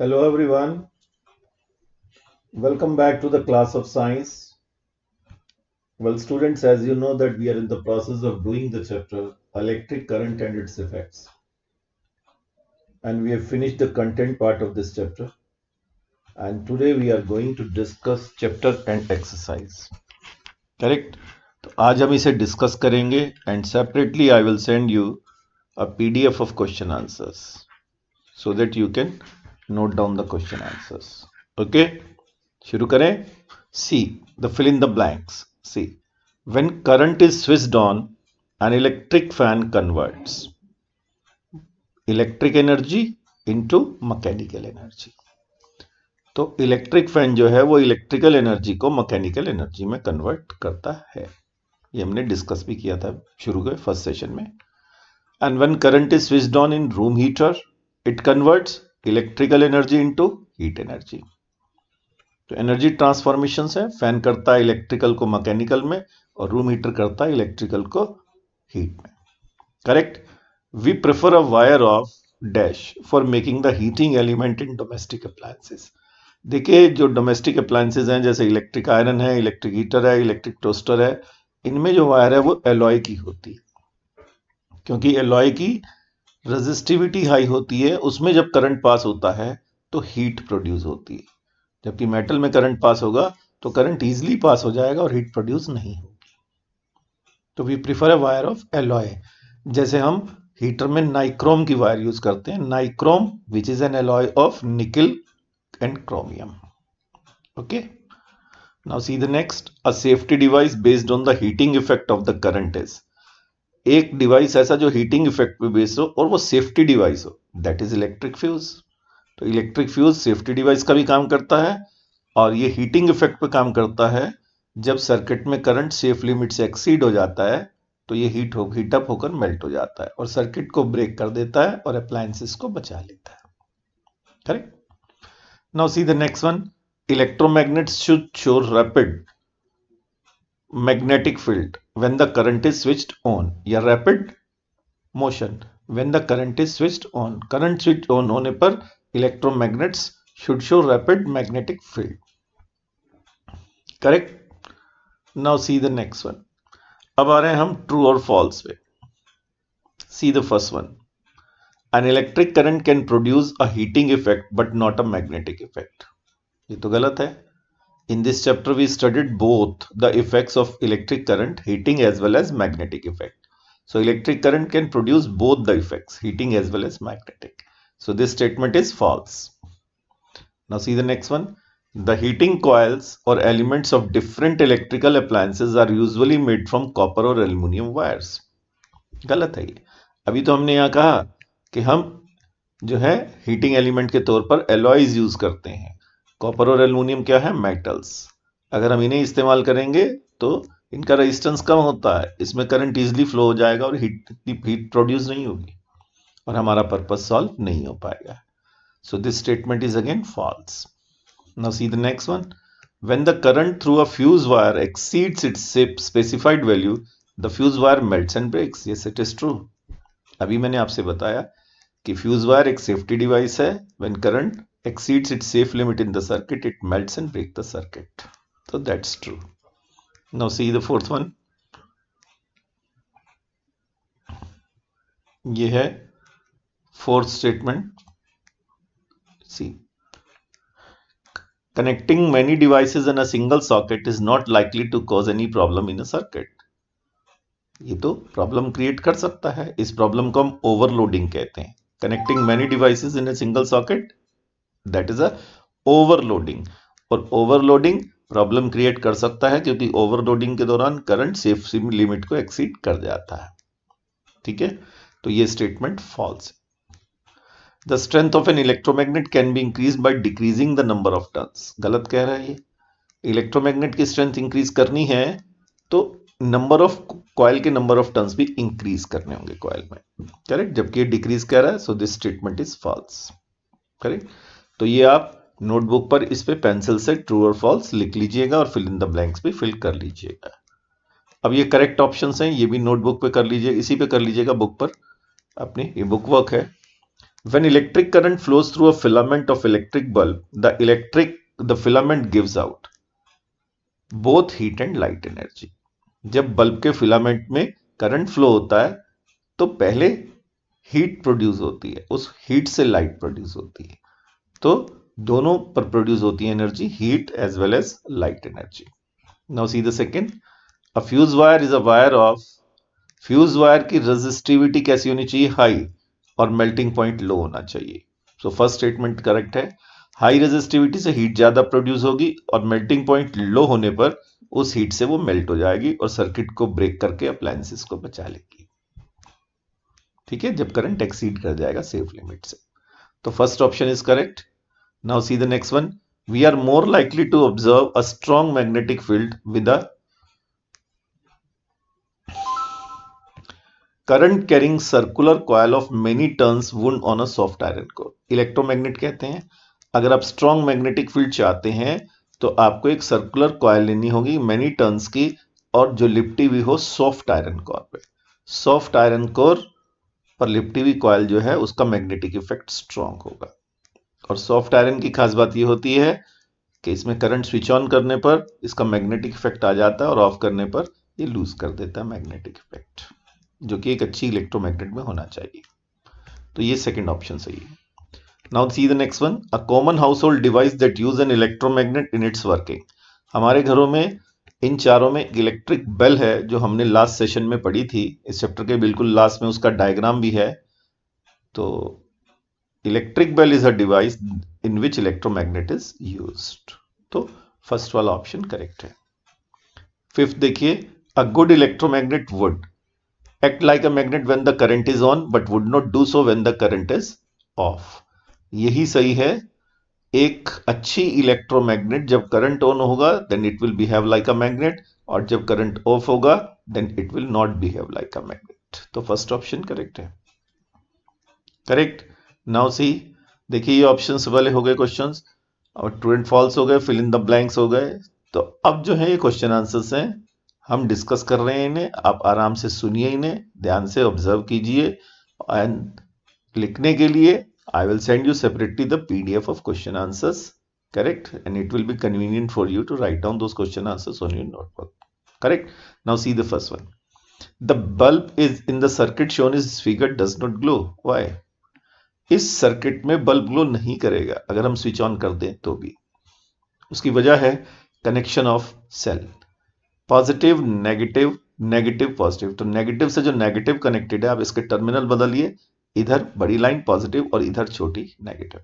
Hello everyone, welcome back to the class of science. Well students, as you know that we are in the process of doing the chapter electric current and its effects, and we have finished the content part of this chapter, and today we are going to discuss chapter and exercise. Correct? तो आज हम इसे discuss करेंगे and separately I will send you a PDF of question answers so that you can note down the question answers. Okay, शुरू करें. See the fill in the blanks. See, when current is switched on, an electric fan converts electric energy into mechanical energy. तो electric fan जो है वो electrical energy को mechanical energy में convert करता है. ये हमने डिस्कस भी किया था शुरू के फर्स्ट सेशन में. And when current is switched on in room heater, it converts electrical energy into heat energy. तो एनर्जी ट्रांसफॉर्मेशन है. फैन करता है इलेक्ट्रिकल को मैकेनिकल में और रूम हीटर करता है इलेक्ट्रिकल को हीट में. Correct. We prefer a wire of dash for making the heating element in domestic appliances. देखिए जो डोमेस्टिक अप्लायंसेस हैं जैसे इलेक्ट्रिक आयरन है, इलेक्ट्रिक हीटर है, इलेक्ट्रिक टोस्टर है, इनमें जो वायर है वो एलॉय की होती है, क्योंकि एलॉय की रेजिस्टिविटी हाई होती है. उसमें जब करंट पास होता है तो हीट प्रोड्यूस होती है, जबकि मेटल में करंट पास होगा तो करंट इजीली पास हो जाएगा और हीट प्रोड्यूस नहीं होगी. तो we prefer a wire of alloy. जैसे हम हीटर में नाइक्रोम की वायर यूज करते हैं, nichrome which is an alloy of निकल and chromium. Okay, now see the next. A safety device based on the heating effect of the current is. एक device ऐसा जो हीटिंग इफेक्ट पे based हो और वो सेफ्टी डिवाइस हो, that is electric fuse. तो इलेक्ट्रिक फ्यूज सेफ्टी डिवाइस का भी काम करता है और ये हीटिंग इफेक्ट पे काम करता है. जब सर्किट में करंट सेफ लिमिट से एक्सीड हो जाता है तो ये हीटअप होकर मेल्ट हो जाता है और सर्किट को ब्रेक कर देता है और अप्लायंसेस को बचा लेता है. Correct. Now see the next one. Electromagnets should show rapid magnetic field when the current is switched on, या rapid motion when the current is switched on. current switch on होने पर electromagnets should show rapid magnetic field. correct. now see the next one. अब आ रहे हैं हम true और false पे. see the first one. an electric current can produce a heating effect but not a magnetic effect. ये तो गलत है. In this chapter, we studied both the effects of electric current, heating as well as magnetic effect. So electric current can produce both the effects, heating as well as magnetic. So this statement is false. Now see the next one. The heating coils or elements of different electrical appliances are usually made from copper or aluminum wires. गलत है ये. अभी तो हमने यहाँ कहा कि हम जो है हीटिंग एलिमेंट के तौर पर एलॉयज यूज करते हैं. कॉपर और एल्यूमिनियम क्या है? मेटल्स. अगर हम इन्हें इस्तेमाल करेंगे तो इनका रेजिस्टेंस कम होता है, इसमें करंट इजीली फ्लो हो जाएगा और हीट प्रोड्यूस नहीं होगी और हमारा पर्पस सॉल्व नहीं हो पाएगा. So this statement is again false. Now see the next one. When the current through a fuse wire exceeds its specified value, the fuse wire melts and breaks. Yes, it is true. अभी मैंने आपसे बताया कि fuse wire एक safety device है. When current exceeds its safe limit in the circuit, it melts and breaks the circuit. So that's true. Now see the fourth one. ये है fourth statement. See, connecting many devices in a single socket is not likely to cause any problem in a circuit. ये तो problem create कर सकता है. इस problem को हम ओवरलोडिंग कहते हैं. Connecting many devices in a single socket, that is a overloading. और ओवरलोडिंग प्रॉब्लम क्रिएट कर सकता है क्योंकि ओवरलोडिंग के दौरान करंट सेफ लिमिट को एक्सीड कर जाता है. ठीक है, तो ये statement false. The strength of an electromagnet can be increase by decreasing the number of turns. गलत कह रहा है ये. इलेक्ट्रोमैग्नेट की स्ट्रेंथ इंक्रीज करनी है तो नंबर ऑफ कॉइल के नंबर ऑफ टर्न्स भी इंक्रीज करने होंगे कॉइल में. करेक्ट. जबकि ये डिक्रीज कह रहा है, so this statement is false. Correct. तो ये आप नोटबुक पर इस पे पेंसिल से ट्रू और फॉल्स लिख लीजिएगा और फिल इन द ब्लैंक्स भी फिल कर लीजिएगा. अब ये करेक्ट ऑप्शंस हैं, ये भी नोटबुक पे कर लीजिए, इसी पे कर लीजिएगा बुक पर. अपनी ये बुक वर्क है. When electric current flows through a filament of electric bulb, the filament gives out both heat and light energy. जब बल्ब के फिलामेंट में करंट फ्लो होता है तो पहले हीट प्रोड्यूस होती है, उस हीट से लाइट प्रोड्यूस होती है, तो दोनों पर प्रोड्यूस होती है energy, heat as well as light energy. Now see the second. A fuse wire is a wire of. Fuse wire की रेजिस्टिविटी कैसी होनी चाहिए? हाई, और मेल्टिंग पॉइंट लो होना चाहिए. सो फर्स्ट स्टेटमेंट करेक्ट है. हाई रेजिस्टिविटी से हीट ज्यादा प्रोड्यूस होगी और मेल्टिंग पॉइंट लो होने पर उस हीट से वो मेल्ट हो जाएगी और सर्किट को ब्रेक करके अप्लायंसेस को बचा लेगी. ठीक है, जब करंट एक्सीड कर जाएगा सेफ लिमिट से. तो first option is correct. Now see the next one. We are more likely to observe a strong magnetic field with a current carrying circular coil of many turns wound on a soft iron core. Electromagnet कहते हैं. अगर आप strong magnetic field चाहते हैं तो आपको एक circular coil लेनी होगी मेनी टर्न्स की, और जो लिपटी हुई हो सॉफ्ट आयरन कोर पे. सॉफ्ट आयरन कोर पर लिपटी हुई कॉयल जो है उसका मैग्नेटिक इफेक्ट स्ट्रॉन्ग होगा. और सॉफ्ट आयरन की खास बात यह होती है कि इसमें करंट स्विच ऑन करने पर इसका मैग्नेटिक इफेक्ट आ जाता है और ऑफ करने पर ये लूज कर देता है मैग्नेटिक इफेक्ट, जो कि एक अच्छी इलेक्ट्रोमैग्नेट में होना चाहिए. तो ये सेकंड ऑप्शन सही है. Now see the next one. A common house hold device that use N electromagnet in its working. हमारे घरों में इन चारों में इलेक्ट्रिक बेल है, जो हमने लास्ट सेशन में पढ़ी थी. इस चैप्टर के बिल्कुल लास्ट में उसका डायग्राम भी है. तो electric bell is a device in which electromagnet is used. तो फर्स्ट वाला ऑप्शन करेक्ट है. फिफ्थ देखिए. A good electromagnet would act like a magnet when the current is on but would not do so when the current is off. यही सही है. एक अच्छी electromagnet जब करंट ऑन होगा then it will behave like a magnet, और जब current off होगा then it will not behave like a magnet. तो फर्स्ट ऑप्शन करेक्ट है. करेक्ट. Now see. देखिए ये ऑप्शंस वाले हो गए क्वेश्चंस, और ट्रू एंड फॉल्स हो गए, फिल इन द ब्लैंक्स हो गए. तो अब जो है ये क्वेश्चन आंसर्स हैं, हम डिस्कस कर रहे हैं इन्हें. आप आराम से सुनिए, इन्हें ध्यान से ऑब्जर्व कीजिए, एंड लिखने के लिए I will send you separately the PDF of question answers. Correct. And it will be convenient for you to write down those question answers on your notebook. Correct. Now see the first one. The bulb is in the circuit shown is figure does not glow. Why? इस circuit में bulb glow नहीं करेगा अगर हम switch on कर दें तो भी. उसकी वजह है connection of cell. Positive negative, negative positive. तो नेगेटिव से जो नेगेटिव कनेक्टेड है आप इसके टर्मिनल बदलिए, इधर बड़ी लाइन पॉजिटिव और इधर छोटी नेगेटिव,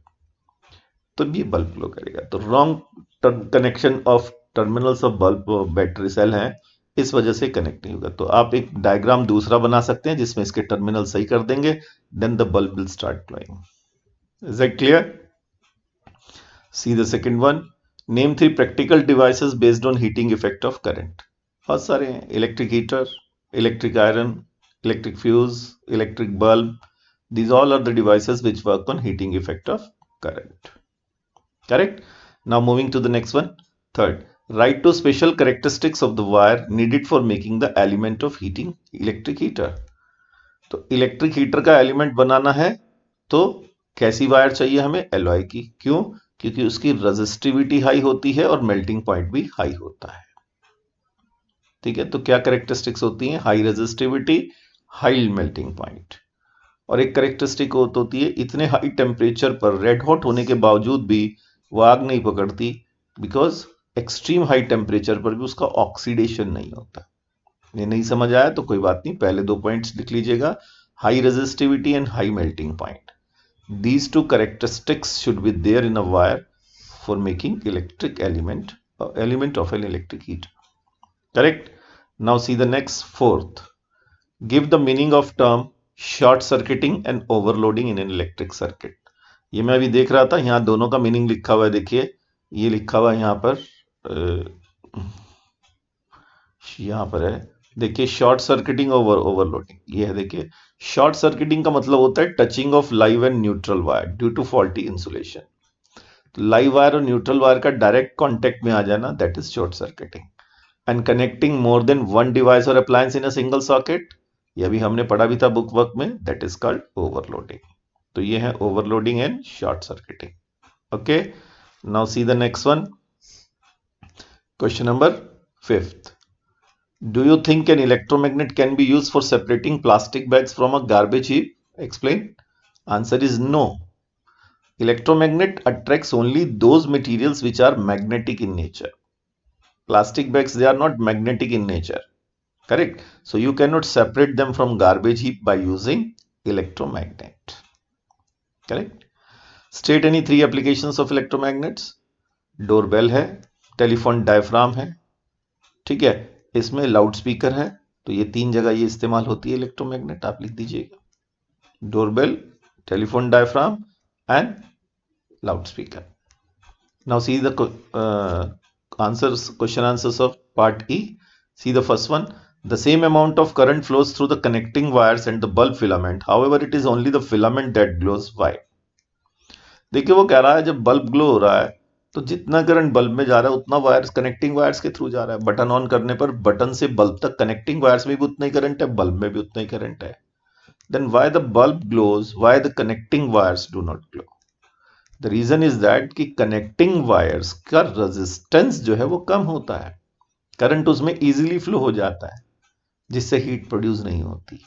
तो ये बल्ब ग्लो करेगा. तो wrong connection of terminals of bulb battery cell है, इस वजह से कनेक्ट नहीं होगा. तो आप एक डायग्राम दूसरा बना सकते हैं जिसमें इसके टर्मिनल सही कर देंगे, then the bulb will start glowing. Is that clear? See the second one. Name 3 practical devices based on heating effect of current. बहुत सारे हैं. Electric heater, electric iron, electric fuse, electric bulb. These all are the devices which work on heating effect of current. Correct? Now moving to the next one. Third, write two special characteristics of the wire needed for making the element of heating electric heater. तो electric heater का element बनाना है तो कैसी wire चाहिए हमें? Alloy की. क्यों? क्योंकि उसकी रेजिस्टिविटी हाई होती है और मेल्टिंग पॉइंट भी हाई होता है. ठीक है, तो क्या कैरेक्टरिस्टिक्स होती हैं? High resistivity, high melting point. और एक कैरेक्टरिस्टिक होती है इतने हाई टेम्परेचर पर रेड हॉट होने के बावजूद भी वो आग नहीं पकड़ती, बिकॉज एक्सट्रीम हाई टेम्परेचर पर भी उसका ऑक्सीडेशन नहीं होता. ये नहीं समझ आया तो कोई बात नहीं, पहले 2 पॉइंट्स लिख लीजिएगा. High resistivity and high melting point. These two characteristics should be there in a wire for making electric element of an electric heater. Correct? Now see the next, fourth. Give the meaning of term short circuiting and overloading in an electric circuit. ये मैं अभी देख रहा था, यहाँ दोनों का meaning लिखा हुआ है. देखिए ये लिखा हुआ है यहाँ पर है. देखिए शॉर्ट सर्किटिंग ओवरलोडिंग, ये है. देखिए शॉर्ट सर्किटिंग का मतलब होता है touching of live and neutral wire due to faulty insulation. तो लाइव वायर और न्यूट्रल वायर का डायरेक्ट कांटेक्ट में आ जाना, that is short circuiting. And connecting more than one device और appliance in a single socket, यह भी हमने पढ़ा भी था बुक वर्क में, दैट इज कॉल्ड ओवरलोडिंग. तो ये है overloading and short circuiting. Okay, now see the next one. Question number 5th. Do you think an electromagnet can be used for separating plastic bags from a garbage heap? Explain. Answer is no. Electromagnet attracts only those materials which are magnetic in nature. Plastic bags, they are not magnetic in nature. Correct? So you cannot separate them from garbage heap by using electromagnet. Correct? State any 3 applications of electromagnets. Doorbell है, telephone diaphragm है, ठीक है, इसमें loud speaker है. तो ये 3 जगह ये इस्तेमाल होती है इलेक्ट्रोमैग्नेट. आप लिख दीजिएगा, doorbell, telephone diaphragm and loud speaker. Now see the answers, question answers of part E. C the first one. The same amount of current flows through the connecting wires and the bulb filament. However, it is only the filament that glows. Why? देखिए वो कह रहा है जब bulb glow हो रहा है तो जितना करंट बल्ब में जा रहा है उतना वायर्स, कनेक्टिंग वायर्स के थ्रू जा रहा है. बटन ऑन करने पर बटन से बल्ब तक कनेक्टिंग वायर्स में भी उतना ही करंट है, बल्ब में भी उतना ही करंट है. Then why the bulb glows, why the connecting wires do not glow? The reason is that कि कनेक्टिंग वायर्स का रेजिस्टेंस जो है वो कम होता है, करंट उसमें इजीली फ्लो हो जाता है, जिससे हीट प्रोड्यूस नहीं होती.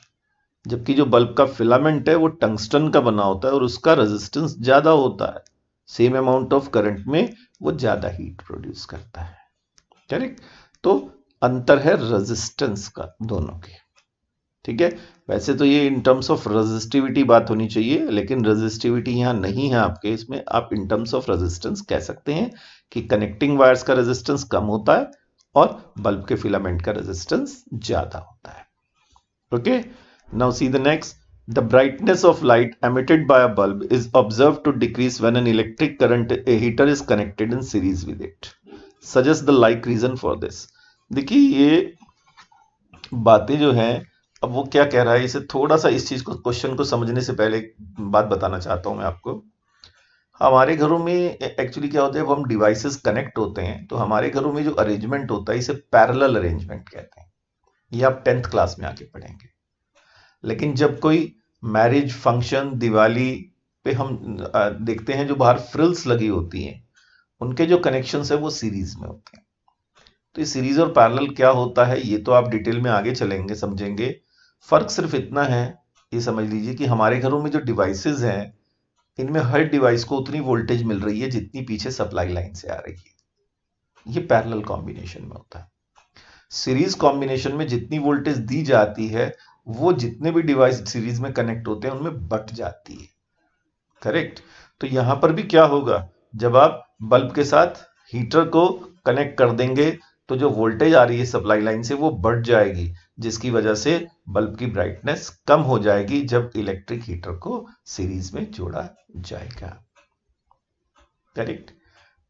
जबकि जो बल्ब का फिलामेंट है वो टंगस्टन का बना होता है और उसका रेजिस्टेंस ज्यादा होता है. सेम अमाउंट ऑफ करंट में वो ज्यादा हीट प्रोड्यूस करता है. करेक्ट? तो अंतर है रेजिस्टेंस का दोनों के. ठीक है, वैसे तो ये इन टर्म्स ऑफ रेजिस्टिविटी बात होनी चाहिए, लेकिन रेजिस्टिविटी यहां नहीं है आपके. इसमें आप इन टर्म्स ऑफ रेजिस्टेंस कह सकते हैं कि कनेक्टिंग वायर्स का रेजिस्टेंस कम होता है और बल्ब के फिलामेंट का रेजिस्टेंस ज्यादा होता है. Okay, now see the next. The brightness of light emitted by a bulb is observed to decrease when an electric current heater is connected in series with it. Suggest the like reason for this. देखिए ये बातें जो हैं, अब वो क्या कह रहा है, इसे थोड़ा सा इस चीज को, क्वेश्चन को समझने से पहले एक बात बताना चाहता हूं मैं आपको. हमारे घरों में एक्चुअली क्या होता है, जब हम डिवाइसेस कनेक्ट होते हैं तो हमारे घरों में जो अरेंजमेंट होता है इसे पैरेलल अरेंजमेंट कहते हैं. ये आप 10th क्लास में आके पढ़ेंगे. लेकिन जब कोई मैरिज फंक्शन, दिवाली पे हम देखते हैं जो बाहर फ्रिल्स लगी होती हैं, उनके जो कनेक्शंस है वो सीरीज में होते हैं. तो ये सीरीज और पैरेलल क्या होता है ये तो आप डिटेल में आगे चलेंगे समझेंगे. फर्क सिर्फ इतना है, ये समझ लीजिए कि हमारे घरों में जो डिवाइसेस हैं इनमें हर डिवाइस को उतनी वोल्टेज मिल रही है जितनी पीछे सप्लाई लाइन से आ रही है. ये पैरेलल कॉम्बिनेशन में होता है. सीरीज कॉम्बिनेशन में जितनी वोल्टेज दी जाती है वो जितने भी डिवाइस सीरीज में कनेक्ट होते हैं उनमें बट जाती है. करेक्ट? तो यहां पर भी क्या होगा, जब आप बल्ब के साथ हीटर को कनेक्ट कर देंगे तो जो वोल्टेज आ रही है सप्लाई लाइन से वो बढ़ जाएगी, जिसकी वजह से बल्ब की ब्राइटनेस कम हो जाएगी जब इलेक्ट्रिक हीटर को सीरीज में जोड़ा जाएगा. करेक्ट?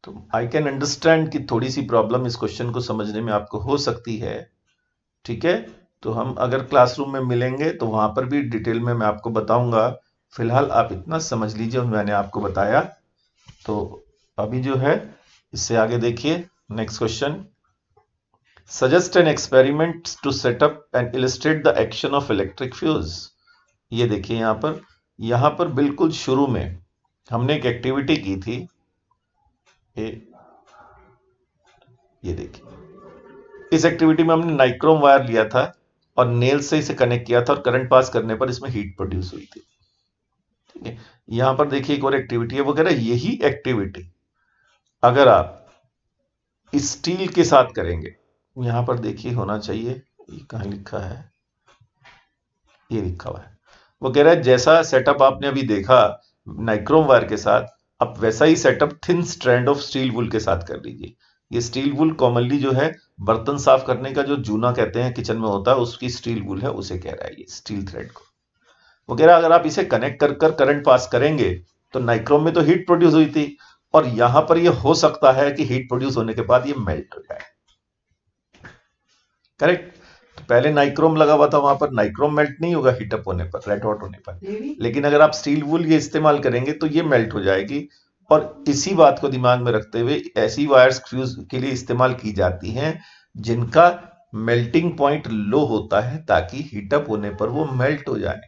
तो आई कैन अंडरस्टैंड कि थोड़ी सी प्रॉब्लम इस क्वेश्चन को समझने में आपको हो सकती है. ठीक है, तो हम अगर क्लासरूम में मिलेंगे तो वहां पर भी डिटेल में मैं आपको बताऊंगा. फिलहाल आप इतना समझ लीजिए मैंने आपको बताया. तो अभी जो है इससे आगे देखिए next question. Suggest an experiment to set up and illustrate the action of electric fuse. ये देखिए यहां पर बिल्कुल शुरू में हमने एक एक्टिविटी की थी. ये देखिए, इस एक्टिविटी में हमने नाइक्रोम वायर लिया था और नेल से इसे कनेक्ट किया था और करंट पास करने पर इसमें हीट प्रोड्यूस हुई थी. ठीक है, यहां पर देखिए एक और एक्टिविटी है. वो कह रहा है यही एक्टिविटी अगर आप स्टील के साथ करेंगे, यहां पर देखिए होना चाहिए, ये कहां लिखा है, ये लिखा हुआ है. वो कह रहा है जैसा सेटअप आपने अभी देखा नाइक्रोम वायर के साथ, अब वैसा ही setup thin strand of steel wool के साथ कर लीजिए. ये स्टील वुल कॉमनली जो है बर्तन साफ करने का जो जूना कहते हैं किचन में होता है उसकी स्टील वुल है, उसे कह रहा है ये स्टील थ्रेड को. वो कह रहा है अगर आप इसे कनेक्ट कर कर करंट पास करेंगे तो नाइक्रोम में तो हीट प्रोड्यूस हुई थी और यहां पर ये हो सकता है कि हीट प्रोड्यूस होने के बाद ये मेल्ट हो जाए. करेक्ट? तो पहले नाइक्रोम लगा हुआ था, वहां पर नाइक्रोम मेल्ट नहीं होगा हीटअप होने पर, रेड हॉट होने पर. लेकिन अगर आप स्टील वुल ये इस्तेमाल करेंगे तो ये मेल्ट हो जाएगी. और इसी बात को दिमाग में रखते हुए ऐसी वायर्स फ्यूज के लिए इस्तेमाल की जाती हैं जिनका मेल्टिंग पॉइंट लो होता है ताकि हीटअप होने पर वो मेल्ट हो जाए.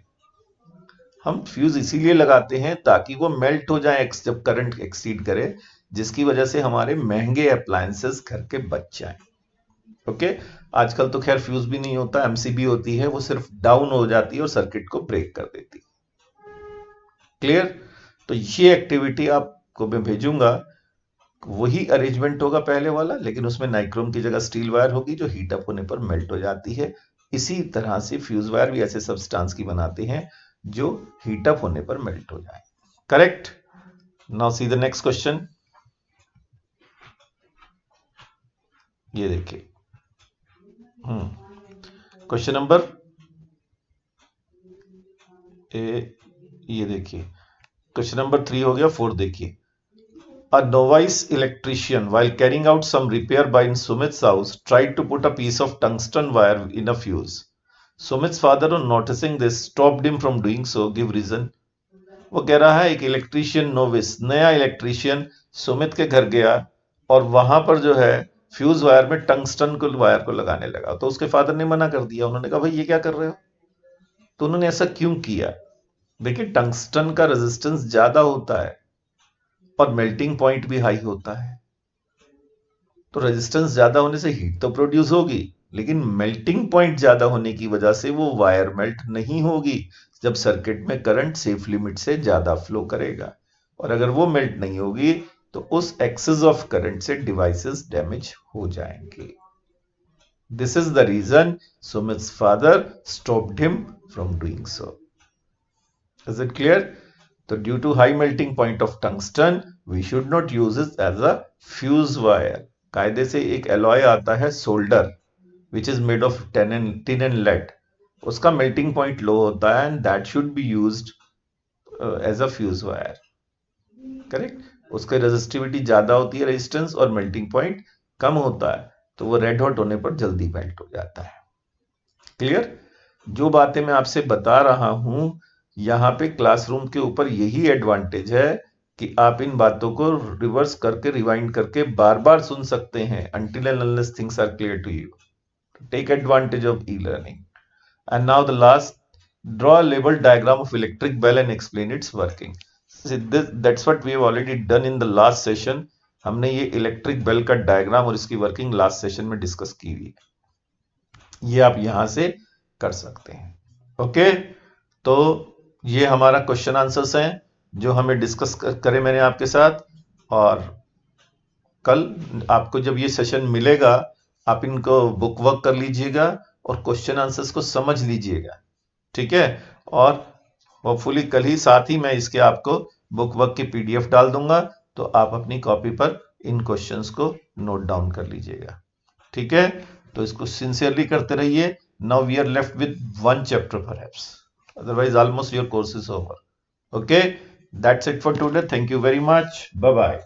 हम फ्यूज इसीलिए लगाते हैं ताकि वो मेल्ट हो जाए जब करंट एक्सीड करे, जिसकी वजह से हमारे महंगे अप्लायंसेस घर के बच जाएं। ओके, आजकल तो खैर फ्यूज भी नहीं होता, एमसीबी होती है, वो सिर्फ डाउन हो जाती है और सर्किट को ब्रेक कर देती है। क्लियर? तो ये एक्टिविटी आपको मैं भेजूंगा, वही अरेंजमेंट होगा पहले वाला, लेकिन उसमें नाइक्रोम की जगह स्टील वायर होगी जो हीट अप होने पर मेल्ट हो जाती है। इसी तरह से फ्यूज वायर भी ऐसे सब्सटेंस की बनाते हैं जो हीट अप होने पर मेल्ट हो जाए। Correct? Now see the next question. ये देखिए, क्वेश्चन नंबर ये देखिए, क्वेश्चन नंबर 3 हो गया। 4 देखिए, a novice electrician, while carrying out some repair by in Sumit's house, tried to put a piece of tungsten wire in a fuse. Sumit's father, on noticing this, stopped him from doing so. Give reason. वो कह रहा है एक electrician novice, नया electrician Sumit के घर गया और वहां पर जो है फ्यूज वायर में टंगस्टन को वायर को लगाने लगा, तो उसके फादर ने मना कर दिया। उन्होंने कहा भाई ये क्या कर रहे हो? तो उन्होंने ऐसा क्यों किया? देखिए, टंगस्टन का रेजिस्टेंस ज्यादा होता है और मेल्टिंग पॉइंट भी हाई होता है, तो रेजिस्टेंस ज्यादा होने से हीट तो प्रोड्यूस होगी, लेकिन मेल्टिंग पॉइंट ज्यादा होने की वजह से वो वायर मेल्ट नहीं होगी जब सर्किट में करंट सेफ लिमिट से ज्यादा फ्लो करेगा। और अगर वो मेल्ट नहीं होगी तो उस एक्सेस ऑफ करंट से डिवाइसेस डैमेज हो जाएंगे। This is the reason Sumit's father stopped him from doing so. Is it clear? तो due to high melting point of tungsten we should not use it as a fuse wire. कायदे से एक alloy आता है solder which is made of tin and lead, उसका melting point low होता है and that should be used as a fuse wire. Correct? उसकी resistivity ज्यादा होती है, रेजिस्टेंस, और मेल्टिंग पॉइंट कम होता है, तो वो रेड हॉट होने पर जल्दी मेल्ट हो जाता है। क्लियर? जो बातें मैं आपसे बता रहा हूं यहां पे क्लासरूम के ऊपर यही एडवांटेज है कि आप इन बातों को रिवर्स करके रिवाइंड करके बार बार सुन सकते हैं until and unless things are clear to you. Take advantage of e-learning. And now the last, draw a labeled diagram of electric bell and explain its working. See, that's what we have already done in the last session. हमने ये electric bell का diagram और इसकी working last session में discuss की हुई है, ये आप यहां से कर सकते हैं। ओके, तो ये हमारा क्वेश्चन आंसर्स हैं जो हमें डिस्कस करे मैंने आपके साथ, और कल आपको जब ये सेशन मिलेगा आप इनको बुक वर्क कर लीजिएगा और क्वेश्चन आंसर्स को समझ लीजिएगा। ठीक है? और होपफुली कल ही साथ ही मैं इसके आपको बुक वर्क की पीडीएफ डाल दूंगा, तो आप अपनी कॉपी पर इन क्वेश्चंस को नोट डाउन कर लीजिएगा। ठीक है? तो इसको सिंसियरली करते रहिए। Now we are left with one chapter perhaps, otherwise almost your course is over. Okay, that's it for today. Thank you very much. Bye bye.